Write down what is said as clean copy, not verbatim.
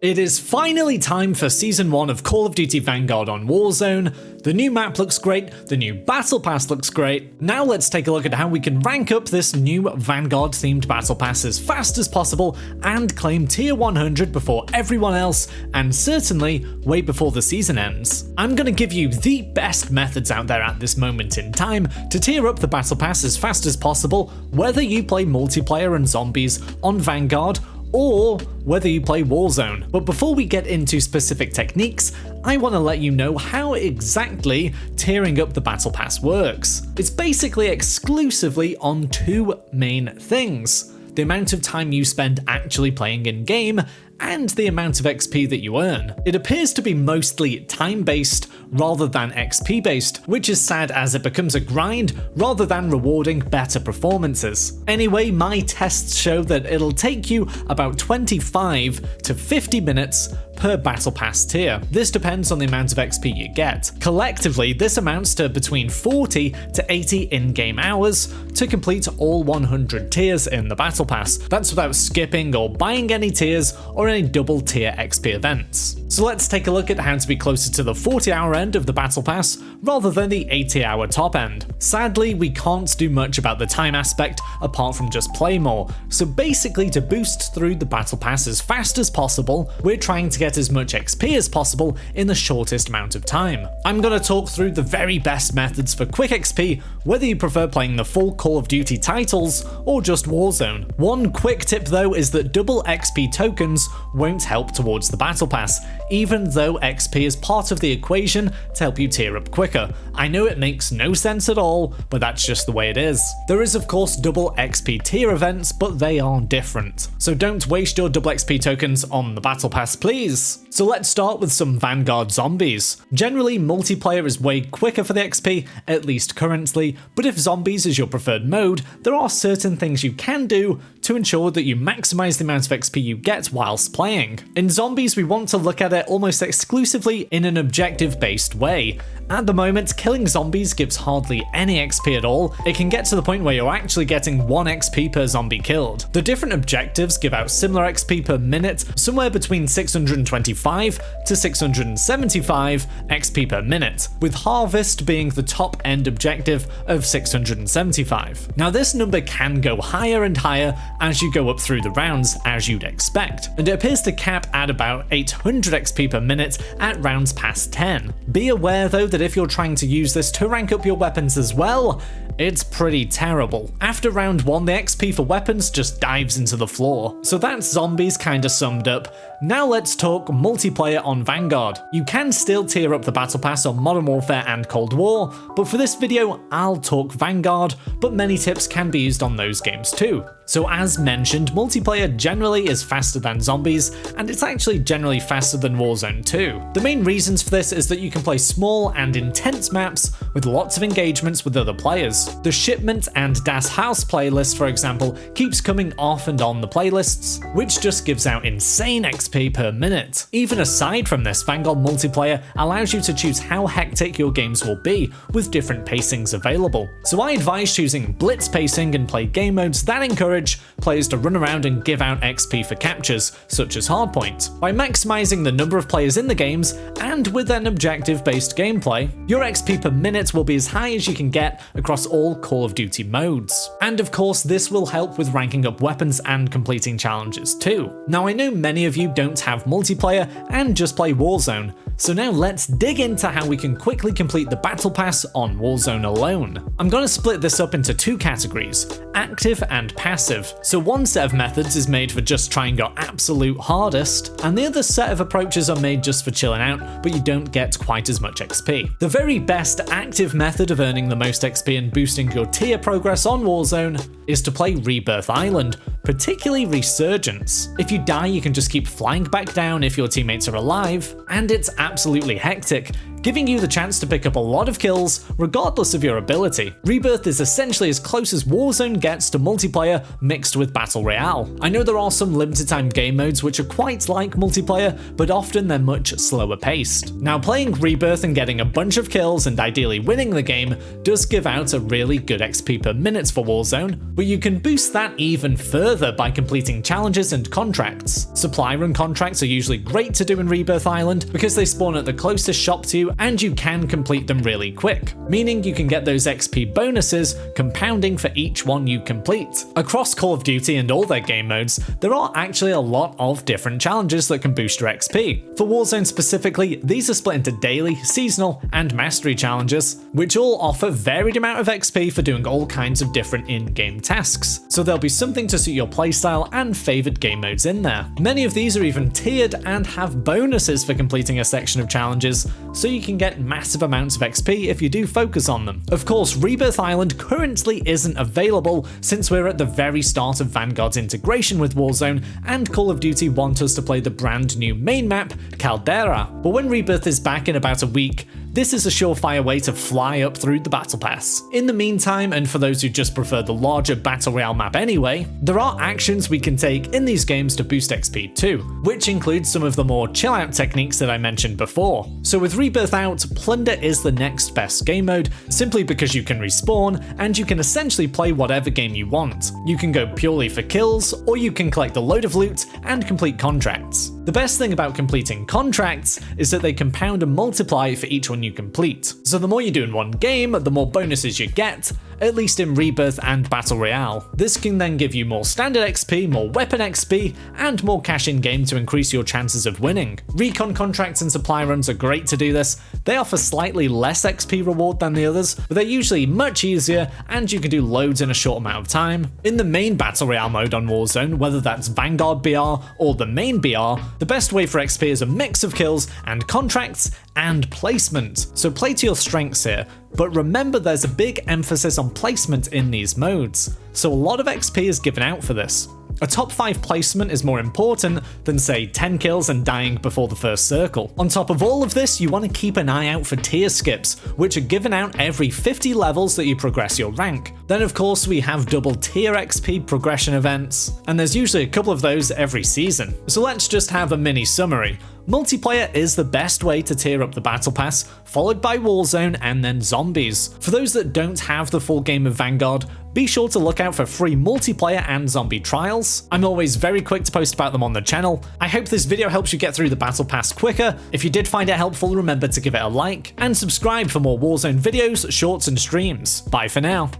It is finally time for Season 1 of Call of Duty Vanguard on Warzone. The new map looks great, the new Battle Pass looks great. Now let's take a look at how we can rank up this new Vanguard themed Battle Pass as fast as possible and claim tier 100 before everyone else, and certainly way before the season ends. I'm going to give you the best methods out there at this moment in time to tier up the Battle Pass as fast as possible, whether you play multiplayer and zombies on Vanguard or whether you play Warzone. But before we get into specific techniques, I want to let you know how exactly tiering up the Battle Pass works. It's basically exclusively on two main things: the amount of time you spend actually playing in-game and the amount of XP that you earn. It appears to be mostly time-based rather than XP-based, which is sad as it becomes a grind rather than rewarding better performances. Anyway, my tests show that it'll take you about 25 to 50 minutes per Battle Pass tier. This depends on the amount of XP you get. Collectively, this amounts to between 40 to 80 in-game hours to complete all 100 tiers in the Battle Pass. That's without skipping or buying any tiers or any double tier XP events. So let's take a look at how to be closer to the 40-hour end of the Battle Pass rather than the 80-hour top end. Sadly, we can't do much about the time aspect apart from just play more, so basically to boost through the Battle Pass as fast as possible, we're trying to get as much XP as possible in the shortest amount of time. I'm going to talk through the very best methods for quick XP, whether you prefer playing the full Call of Duty titles or just Warzone. One quick tip though is that double XP tokens won't help towards the Battle Pass, even though XP is part of the equation to help you tier up quicker. I know it makes no sense at all, but that's just the way it is. There is of course double XP tier events, but they are different. So don't waste your double XP tokens on the Battle Pass, please. So let's start with some Vanguard zombies. Generally, multiplayer is way quicker for the XP, at least currently, but if zombies is your preferred mode, there are certain things you can do to ensure that you maximize the amount of XP you get whilst playing. In zombies, we want to look at it almost exclusively in an objective-based way. At the moment, killing zombies gives hardly any XP at all. It can get to the point where you're actually getting 1 XP per zombie killed. The different objectives give out similar XP per minute, somewhere between 625 to 675 XP per minute, with Harvest being the top end objective of 675. Now this number can go higher and higher as you go up through the rounds, as you'd expect, and it appears to cap at about 800 XP per minute at rounds past 10. Be aware though that if you're trying to use this to rank up your weapons as well, it's pretty terrible. After round 1, the XP for weapons just dives into the floor. So that's zombies kinda summed up. Now let's talk multiplayer on Vanguard. You can still tier up the Battle Pass on Modern Warfare and Cold War, but for this video I'll talk Vanguard, but many tips can be used on those games too. So as mentioned, multiplayer generally is faster than zombies, and it's actually generally faster than Warzone too. The main reasons for this is that you can play small and intense maps with lots of engagements with other players. The Shipment and Das Haus playlist, for example, keeps coming off and on the playlists, which just gives out insane XP per minute. Even aside from this, Vanguard multiplayer allows you to choose how hectic your games will be, with different pacings available. So I advise choosing blitz pacing and play game modes that encourage players to run around and give out XP for captures, such as Hardpoint. By maximizing the number of players in the games, and with an objective-based gameplay, your XP per minute will be as high as you can get across all Call of Duty modes. And of course, this will help with ranking up weapons and completing challenges too. Now I know many of you don't have multiplayer and just play Warzone, so now let's dig into how we can quickly complete the Battle Pass on Warzone alone. I'm going to split this up into two categories: active and passive. So one set of methods is made for just trying your absolute hardest, and the other set of approaches are made just for chilling out, but you don't get quite as much XP. The very best active method of earning the most XP and boosting your tier progress on Warzone is to play Rebirth Island, particularly Resurgence. If you die, you can just keep flying back down if your teammates are alive, and it's absolutely hectic, giving you the chance to pick up a lot of kills regardless of your ability. Rebirth is essentially as close as Warzone gets to multiplayer mixed with Battle Royale. I know there are some limited time game modes which are quite like multiplayer, but often they're much slower paced. Now, playing Rebirth and getting a bunch of kills and ideally winning the game does give out a really good XP per minute for Warzone, but you can boost that even further by completing challenges and contracts. Supply run contracts are usually great to do in Rebirth Island because they spawn at the closest shop to you and you can complete them really quick, meaning you can get those XP bonuses compounding for each one you complete. Across Call of Duty and all their game modes, there are actually a lot of different challenges that can boost your XP. For Warzone specifically, these are split into daily, seasonal, and mastery challenges, which all offer varied amount of XP for doing all kinds of different in-game tasks. So there'll be something to suit your playstyle and favoured game modes in there. Many of these are even tiered and have bonuses for completing a section of challenges, so you can get massive amounts of XP if you do focus on them. Of course, Rebirth Island currently isn't available since we're at the very start of Vanguard's integration with Warzone, and Call of Duty want us to play the brand new main map, Caldera. But when Rebirth is back in about a week, this is a surefire way to fly up through the Battle Pass. In the meantime, and for those who just prefer the larger Battle Royale map anyway, there are actions we can take in these games to boost XP too, which includes some of the more chill out techniques that I mentioned before. So with Rebirth out, Plunder is the next best game mode, simply because you can respawn and you can essentially play whatever game you want. You can go purely for kills, or you can collect a load of loot and complete contracts. The best thing about completing contracts is that they compound and multiply for each one you complete. So the more you do in one game, the more bonuses you get, at least in Rebirth and Battle Royale. This can then give you more standard XP, more weapon XP, and more cash in game to increase your chances of winning. Recon contracts and supply runs are great to do this. They offer slightly less XP reward than the others, but they're usually much easier and you can do loads in a short amount of time. In the main Battle Royale mode on Warzone, whether that's Vanguard BR or the main BR, the best way for XP is a mix of kills and contracts and placement. So play to your strengths here, but remember there's a big emphasis on placement in these modes, so a lot of XP is given out for this. A top 5 placement is more important than, say, 10 kills and dying before the first circle. On top of all of this, you want to keep an eye out for tier skips, which are given out every 50 levels that you progress your rank. Then of course we have double tier XP progression events, and there's usually a couple of those every season. So let's just have a mini summary. Multiplayer is the best way to tier up the Battle Pass, followed by Warzone and then Zombies. For those that don't have the full game of Vanguard, be sure to look out for free multiplayer and zombie trials. I'm always very quick to post about them on the channel. I hope this video helps you get through the Battle Pass quicker. If you did find it helpful, remember to give it a like, and subscribe for more Warzone videos, shorts and streams. Bye for now.